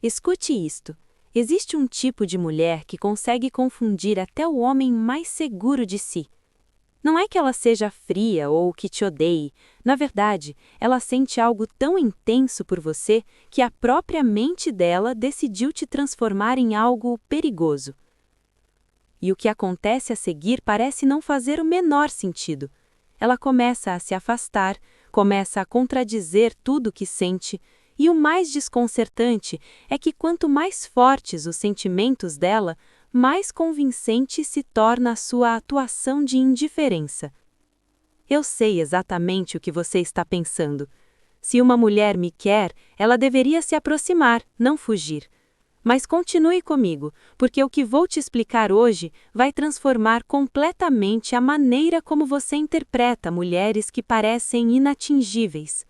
Escute isto. Existe um tipo de mulher que consegue confundir até o homem mais seguro de si. Não é que ela seja fria ou que te odeie. Na verdade, ela sente algo tão intenso por você que a própria mente dela decidiu te transformar em algo perigoso. E o que acontece a seguir parece não fazer o menor sentido. Ela começa a se afastar, começa a contradizer tudo o que sente, e o mais desconcertante é que quanto mais fortes os sentimentos dela, mais convincente se torna a sua atuação de indiferença. Eu sei exatamente o que você está pensando. Se uma mulher me quer, ela deveria se aproximar, não fugir. Mas continue comigo, porque o que vou te explicar hoje vai transformar completamente a maneira como você interpreta mulheres que parecem inatingíveis.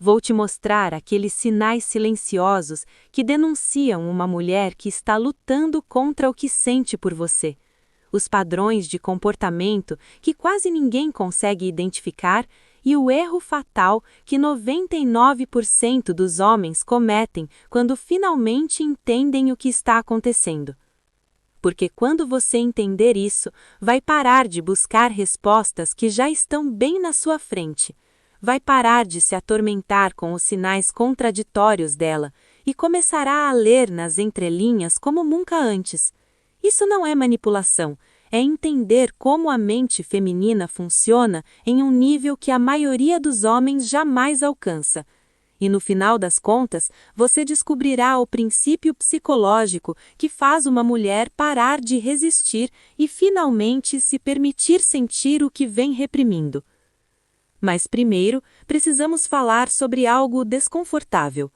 Vou te mostrar aqueles sinais silenciosos que denunciam uma mulher que está lutando contra o que sente por você. Os padrões de comportamento que quase ninguém consegue identificar e o erro fatal que 99% dos homens cometem quando finalmente entendem o que está acontecendo. Porque quando você entender isso, vai parar de buscar respostas que já estão bem na sua frente. Vai parar de se atormentar com os sinais contraditórios dela e começará a ler nas entrelinhas como nunca antes. Isso não é manipulação, é entender como a mente feminina funciona em um nível que a maioria dos homens jamais alcança. E no final das contas, você descobrirá o princípio psicológico que faz uma mulher parar de resistir e finalmente se permitir sentir o que vem reprimindo. Mas primeiro, precisamos falar sobre algo desconfortável.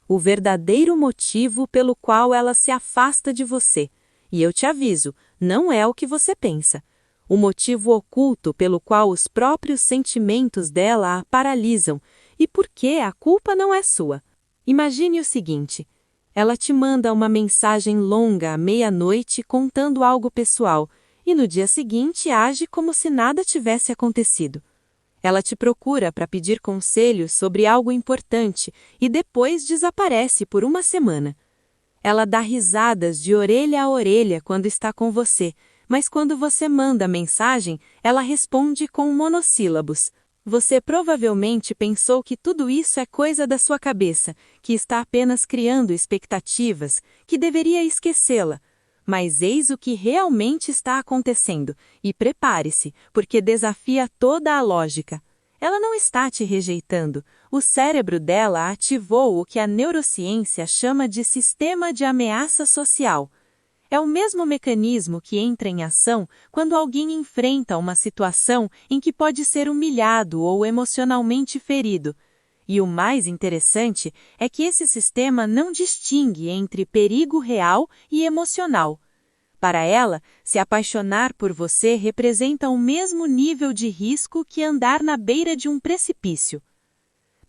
O verdadeiro motivo pelo qual ela se afasta de você. E eu te aviso, não é o que você pensa. O motivo oculto pelo qual os próprios sentimentos dela a paralisam. E por que a culpa não é sua. Imagine o seguinte. Ela te manda uma mensagem longa à meia-noite contando algo pessoal. E no dia seguinte age como se nada tivesse acontecido. Ela te procura para pedir conselhos sobre algo importante e depois desaparece por uma semana. Ela dá risadas de orelha a orelha quando está com você, mas quando você manda a mensagem, ela responde com monossílabos. Você provavelmente pensou que tudo isso é coisa da sua cabeça, que está apenas criando expectativas, que deveria esquecê-la. Mas eis o que realmente está acontecendo, e prepare-se, porque desafia toda a lógica. Ela não está te rejeitando. O cérebro dela ativou o que a neurociência chama de sistema de ameaça social. É o mesmo mecanismo que entra em ação quando alguém enfrenta uma situação em que pode ser humilhado ou emocionalmente ferido. E o mais interessante é que esse sistema não distingue entre perigo real e emocional. Para ela, se apaixonar por você representa o mesmo nível de risco que andar na beira de um precipício.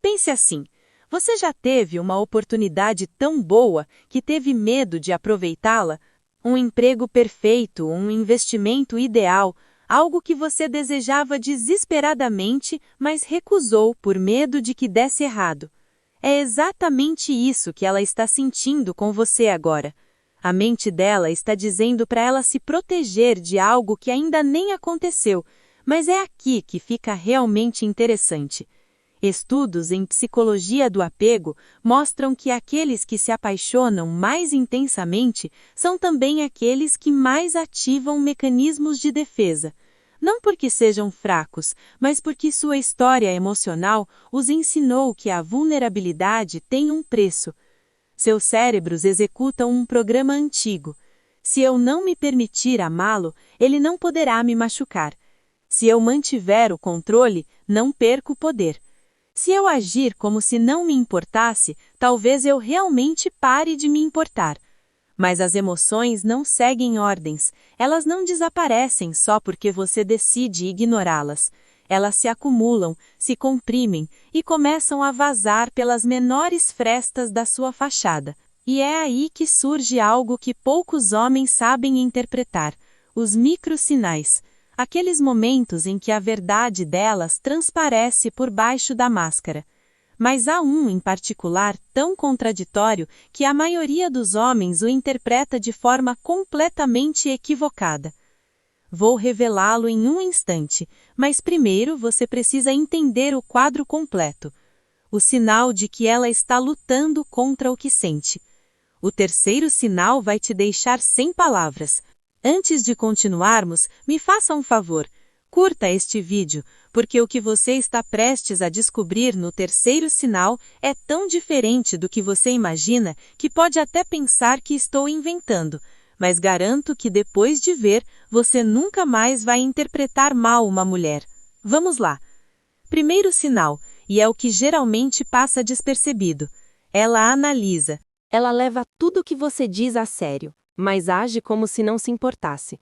Pense assim, você já teve uma oportunidade tão boa que teve medo de aproveitá-la? Um emprego perfeito, um investimento ideal, algo que você desejava desesperadamente, mas recusou por medo de que desse errado. É exatamente isso que ela está sentindo com você agora. A mente dela está dizendo para ela se proteger de algo que ainda nem aconteceu, mas é aqui que fica realmente interessante. Estudos em psicologia do apego mostram que aqueles que se apaixonam mais intensamente são também aqueles que mais ativam mecanismos de defesa. Não porque sejam fracos, mas porque sua história emocional os ensinou que a vulnerabilidade tem um preço. Seus cérebros executam um programa antigo. Se eu não me permitir amá-lo, ele não poderá me machucar. Se eu mantiver o controle, não perco o poder. Se eu agir como se não me importasse, talvez eu realmente pare de me importar. Mas as emoções não seguem ordens, elas não desaparecem só porque você decide ignorá-las. Elas se acumulam, se comprimem e começam a vazar pelas menores frestas da sua fachada. E é aí que surge algo que poucos homens sabem interpretar: os microsinais. Aqueles momentos em que a verdade delas transparece por baixo da máscara. Mas há um em particular tão contraditório que a maioria dos homens o interpreta de forma completamente equivocada. Vou revelá-lo em um instante, mas primeiro você precisa entender o quadro completo. O sinal de que ela está lutando contra o que sente. O terceiro sinal vai te deixar sem palavras. Antes de continuarmos, me faça um favor. Curta este vídeo, porque o que você está prestes a descobrir no terceiro sinal é tão diferente do que você imagina que pode até pensar que estou inventando. Mas garanto que depois de ver, você nunca mais vai interpretar mal uma mulher. Vamos lá. Primeiro sinal, e é o que geralmente passa despercebido. Ela analisa. Ela leva tudo o que você diz a sério, mas age como se não se importasse.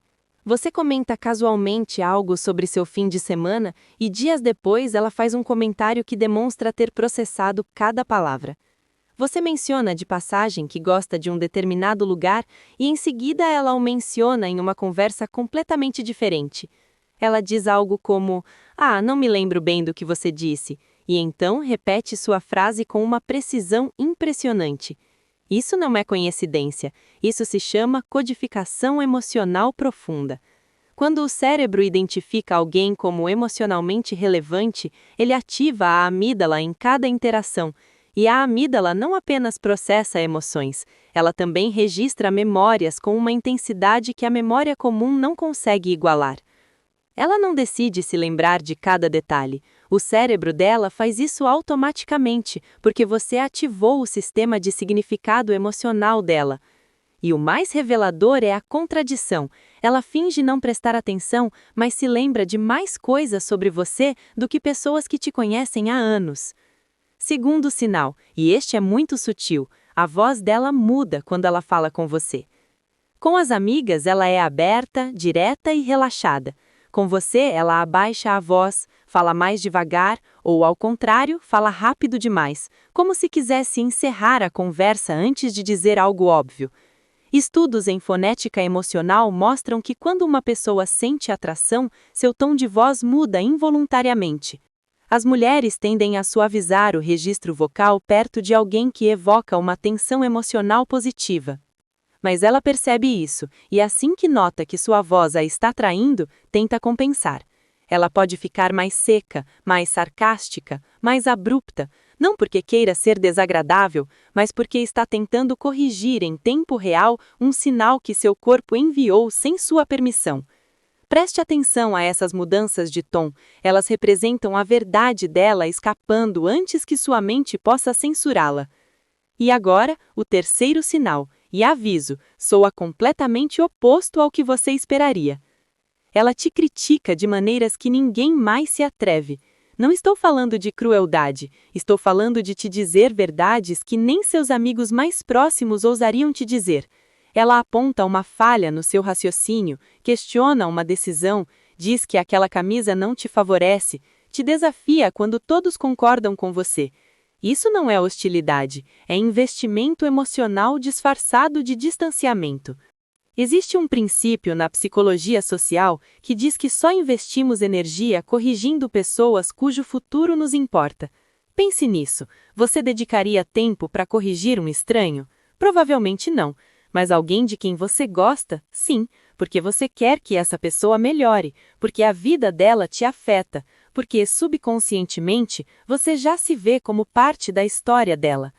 Você comenta casualmente algo sobre seu fim de semana e dias depois ela faz um comentário que demonstra ter processado cada palavra. Você menciona de passagem que gosta de um determinado lugar e em seguida ela o menciona em uma conversa completamente diferente. Ela diz algo como: "Ah, não me lembro bem do que você disse", e então repete sua frase com uma precisão impressionante. Isso não é coincidência, isso se chama codificação emocional profunda. Quando o cérebro identifica alguém como emocionalmente relevante, ele ativa a amígdala em cada interação. E a amígdala não apenas processa emoções, ela também registra memórias com uma intensidade que a memória comum não consegue igualar. Ela não decide se lembrar de cada detalhe. O cérebro dela faz isso automaticamente, porque você ativou o sistema de significado emocional dela. E o mais revelador é a contradição. Ela finge não prestar atenção, mas se lembra de mais coisas sobre você do que pessoas que te conhecem há anos. Segundo sinal, e este é muito sutil, a voz dela muda quando ela fala com você. Com as amigas, ela é aberta, direta e relaxada. Com você, ela abaixa a voz, fala mais devagar, ou, ao contrário, fala rápido demais, como se quisesse encerrar a conversa antes de dizer algo óbvio. Estudos em fonética emocional mostram que quando uma pessoa sente atração, seu tom de voz muda involuntariamente. As mulheres tendem a suavizar o registro vocal perto de alguém que evoca uma tensão emocional positiva. Mas ela percebe isso, e assim que nota que sua voz a está traindo, tenta compensar. Ela pode ficar mais seca, mais sarcástica, mais abrupta, não porque queira ser desagradável, mas porque está tentando corrigir em tempo real um sinal que seu corpo enviou sem sua permissão. Preste atenção a essas mudanças de tom, elas representam a verdade dela escapando antes que sua mente possa censurá-la. E agora, o terceiro sinal, e aviso, soa completamente oposto ao que você esperaria. Ela te critica de maneiras que ninguém mais se atreve. Não estou falando de crueldade, estou falando de te dizer verdades que nem seus amigos mais próximos ousariam te dizer. Ela aponta uma falha no seu raciocínio, questiona uma decisão, diz que aquela camisa não te favorece, te desafia quando todos concordam com você. Isso não é hostilidade, é investimento emocional disfarçado de distanciamento. Existe um princípio na psicologia social que diz que só investimos energia corrigindo pessoas cujo futuro nos importa. Pense nisso. Você dedicaria tempo para corrigir um estranho? Provavelmente não. Mas alguém de quem você gosta, sim, porque você quer que essa pessoa melhore, porque a vida dela te afeta, porque subconscientemente você já se vê como parte da história dela.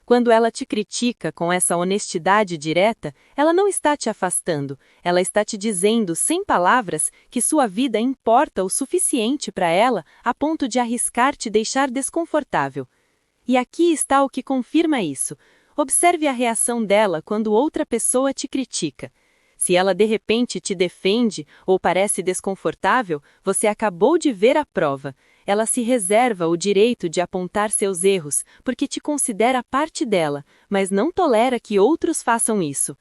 Quando ela te critica com essa honestidade direta, ela não está te afastando, ela está te dizendo sem palavras que sua vida importa o suficiente para ela a ponto de arriscar te deixar desconfortável. E aqui está o que confirma isso. Observe a reação dela quando outra pessoa te critica. Se ela de repente te defende ou parece desconfortável, você acabou de ver a prova. Ela se reserva o direito de apontar seus erros, porque te considera parte dela, mas não tolera que outros façam isso.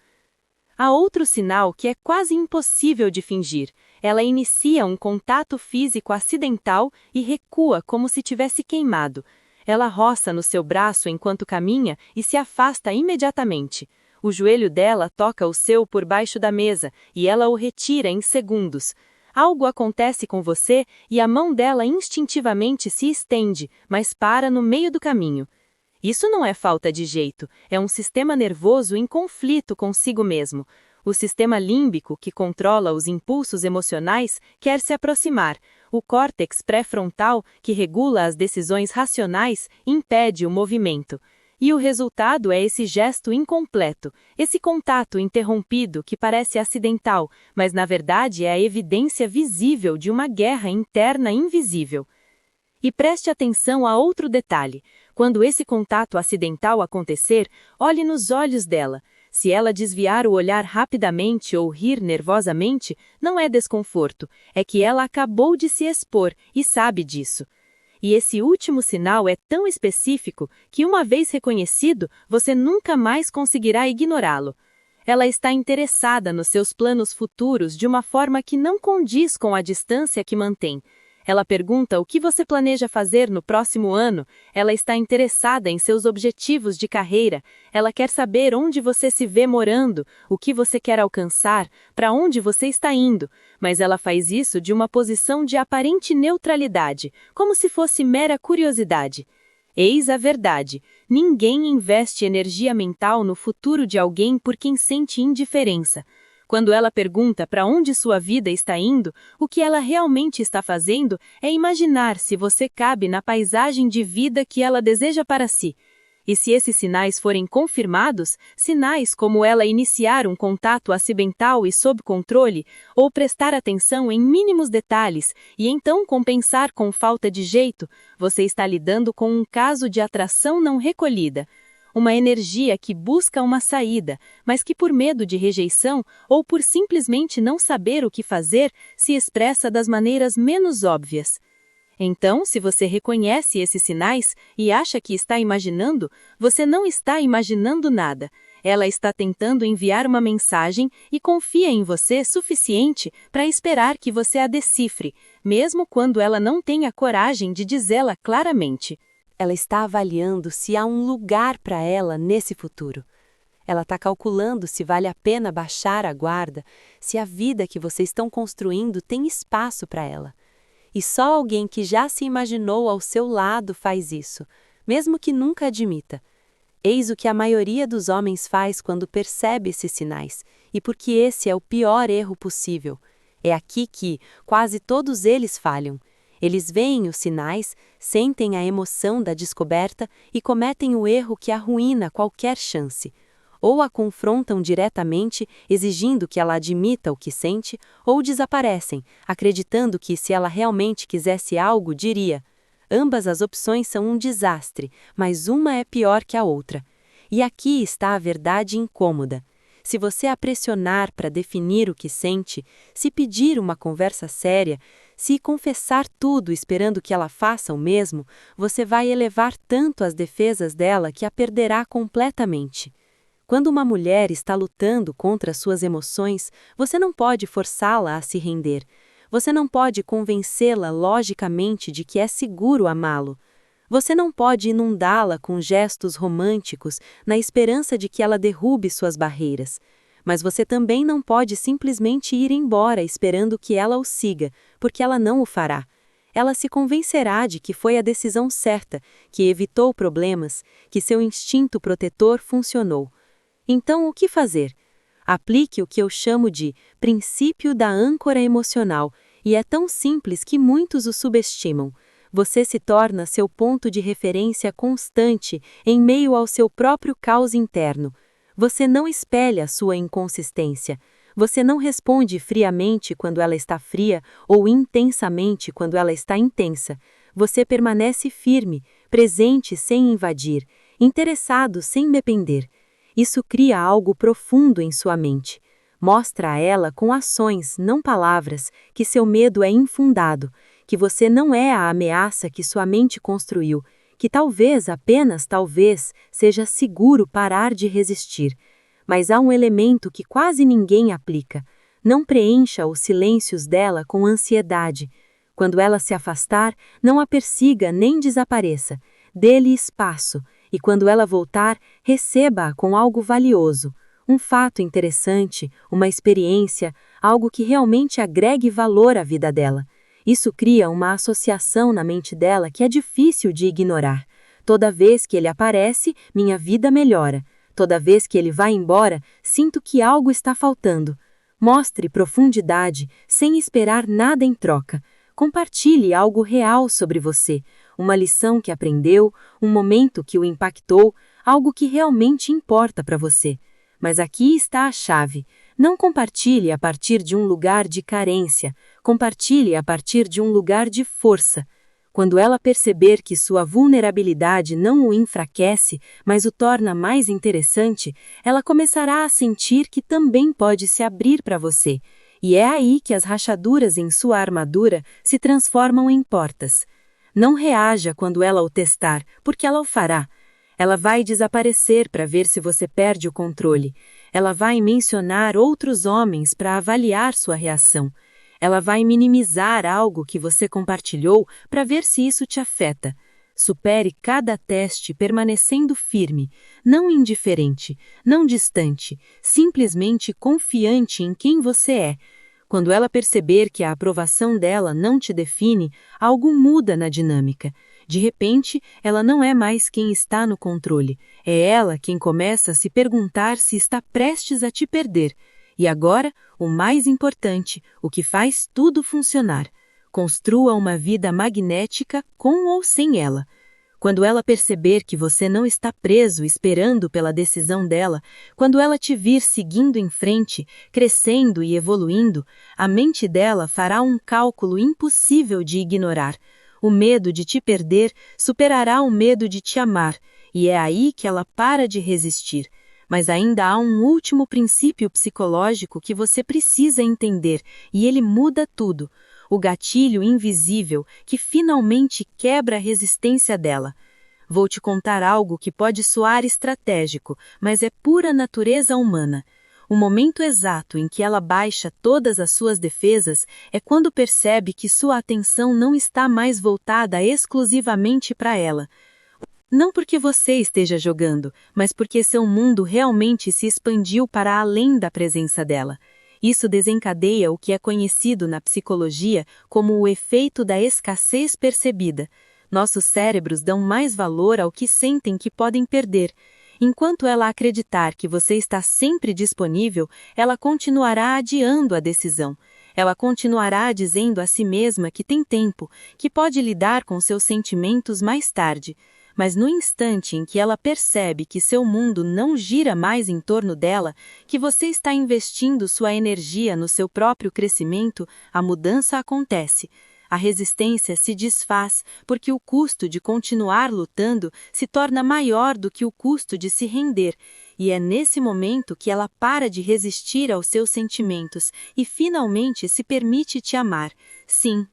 Há outro sinal que é quase impossível de fingir. Ela inicia um contato físico acidental e recua como se tivesse queimado. Ela roça no seu braço enquanto caminha e se afasta imediatamente. O joelho dela toca o seu por baixo da mesa e ela o retira em segundos. Algo acontece com você e a mão dela instintivamente se estende, mas para no meio do caminho. Isso não é falta de jeito, é um sistema nervoso em conflito consigo mesmo. O sistema límbico, que controla os impulsos emocionais, quer se aproximar. O córtex pré-frontal, que regula as decisões racionais, impede o movimento. E o resultado é esse gesto incompleto, esse contato interrompido que parece acidental, mas na verdade é a evidência visível de uma guerra interna invisível. E preste atenção a outro detalhe. Quando esse contato acidental acontecer, olhe nos olhos dela. Se ela desviar o olhar rapidamente ou rir nervosamente, não é desconforto, é que ela acabou de se expor e sabe disso. E esse último sinal é tão específico que, uma vez reconhecido, você nunca mais conseguirá ignorá-lo. Ela está interessada nos seus planos futuros de uma forma que não condiz com a distância que mantém. Ela pergunta o que você planeja fazer no próximo ano, ela está interessada em seus objetivos de carreira, ela quer saber onde você se vê morando, o que você quer alcançar, para onde você está indo, mas ela faz isso de uma posição de aparente neutralidade, como se fosse mera curiosidade. Eis a verdade: ninguém investe energia mental no futuro de alguém por quem sente indiferença. Quando ela pergunta para onde sua vida está indo, o que ela realmente está fazendo é imaginar se você cabe na paisagem de vida que ela deseja para si. E se esses sinais forem confirmados, sinais como ela iniciar um contato acidental e sob controle, ou prestar atenção em mínimos detalhes, e então compensar com falta de jeito, você está lidando com um caso de atração não recolhida. Uma energia que busca uma saída, mas que por medo de rejeição ou por simplesmente não saber o que fazer, se expressa das maneiras menos óbvias. Então, se você reconhece esses sinais e acha que está imaginando, você não está imaginando nada. Ela está tentando enviar uma mensagem e confia em você suficiente para esperar que você a decifre, mesmo quando ela não tenha coragem de dizê-la claramente. Ela está avaliando se há um lugar para ela nesse futuro. Ela está calculando se vale a pena baixar a guarda, se a vida que vocês estão construindo tem espaço para ela. E só alguém que já se imaginou ao seu lado faz isso, mesmo que nunca admita. Eis o que a maioria dos homens faz quando percebe esses sinais, e porque esse é o pior erro possível. É aqui que quase todos eles falham. Eles veem os sinais, sentem a emoção da descoberta e cometem o erro que arruína qualquer chance. Ou a confrontam diretamente, exigindo que ela admita o que sente, ou desaparecem, acreditando que se ela realmente quisesse algo, diria. Ambas as opções são um desastre, mas uma é pior que a outra. E aqui está a verdade incômoda. Se você a pressionar para definir o que sente, se pedir uma conversa séria, se confessar tudo esperando que ela faça o mesmo, você vai elevar tanto as defesas dela que a perderá completamente. Quando uma mulher está lutando contra suas emoções, você não pode forçá-la a se render. Você não pode convencê-la logicamente de que é seguro amá-lo. Você não pode inundá-la com gestos românticos na esperança de que ela derrube suas barreiras. Mas você também não pode simplesmente ir embora esperando que ela o siga, porque ela não o fará. Ela se convencerá de que foi a decisão certa, que evitou problemas, que seu instinto protetor funcionou. Então, o que fazer? Aplique o que eu chamo de princípio da âncora emocional, e é tão simples que muitos o subestimam. Você se torna seu ponto de referência constante em meio ao seu próprio caos interno. Você não espelha sua inconsistência. Você não responde friamente quando ela está fria ou intensamente quando ela está intensa. Você permanece firme, presente sem invadir, interessado sem depender. Isso cria algo profundo em sua mente. Mostra a ela com ações, não palavras, que seu medo é infundado, que você não é a ameaça que sua mente construiu, que talvez, apenas talvez, seja seguro parar de resistir. Mas há um elemento que quase ninguém aplica. Não preencha os silêncios dela com ansiedade. Quando ela se afastar, não a persiga nem desapareça. Dê-lhe espaço, e quando ela voltar, receba-a com algo valioso. Um fato interessante, uma experiência, algo que realmente agregue valor à vida dela. Isso cria uma associação na mente dela que é difícil de ignorar. Toda vez que ele aparece, minha vida melhora. Toda vez que ele vai embora, sinto que algo está faltando. Mostre profundidade, sem esperar nada em troca. Compartilhe algo real sobre você, uma lição que aprendeu, um momento que o impactou, algo que realmente importa para você. Mas aqui está a chave. Não compartilhe a partir de um lugar de carência, compartilhe a partir de um lugar de força. Quando ela perceber que sua vulnerabilidade não o enfraquece, mas o torna mais interessante, ela começará a sentir que também pode se abrir para você. E é aí que as rachaduras em sua armadura se transformam em portas. Não reaja quando ela o testar, porque ela o fará. Ela vai desaparecer para ver se você perde o controle. Ela vai mencionar outros homens para avaliar sua reação. Ela vai minimizar algo que você compartilhou para ver se isso te afeta. Supere cada teste permanecendo firme, não indiferente, não distante, simplesmente confiante em quem você é. Quando ela perceber que a aprovação dela não te define, algo muda na dinâmica. De repente, ela não é mais quem está no controle. É ela quem começa a se perguntar se está prestes a te perder. E agora, o mais importante, o que faz tudo funcionar. Construa uma vida magnética com ou sem ela. Quando ela perceber que você não está preso esperando pela decisão dela, quando ela te vir seguindo em frente, crescendo e evoluindo, a mente dela fará um cálculo impossível de ignorar. O medo de te perder superará o medo de te amar, e é aí que ela para de resistir. Mas ainda há um último princípio psicológico que você precisa entender, e ele muda tudo. O gatilho invisível que finalmente quebra a resistência dela. Vou te contar algo que pode soar estratégico, mas é pura natureza humana. O momento exato em que ela baixa todas as suas defesas é quando percebe que sua atenção não está mais voltada exclusivamente para ela. Não porque você esteja jogando, mas porque seu mundo realmente se expandiu para além da presença dela. Isso desencadeia o que é conhecido na psicologia como o efeito da escassez percebida. Nossos cérebros dão mais valor ao que sentem que podem perder. Enquanto ela acreditar que você está sempre disponível, ela continuará adiando a decisão. Ela continuará dizendo a si mesma que tem tempo, que pode lidar com seus sentimentos mais tarde. Mas no instante em que ela percebe que seu mundo não gira mais em torno dela, que você está investindo sua energia no seu próprio crescimento, a mudança acontece. A resistência se desfaz porque o custo de continuar lutando se torna maior do que o custo de se render, e é nesse momento que ela para de resistir aos seus sentimentos e finalmente se permite te amar. Sim,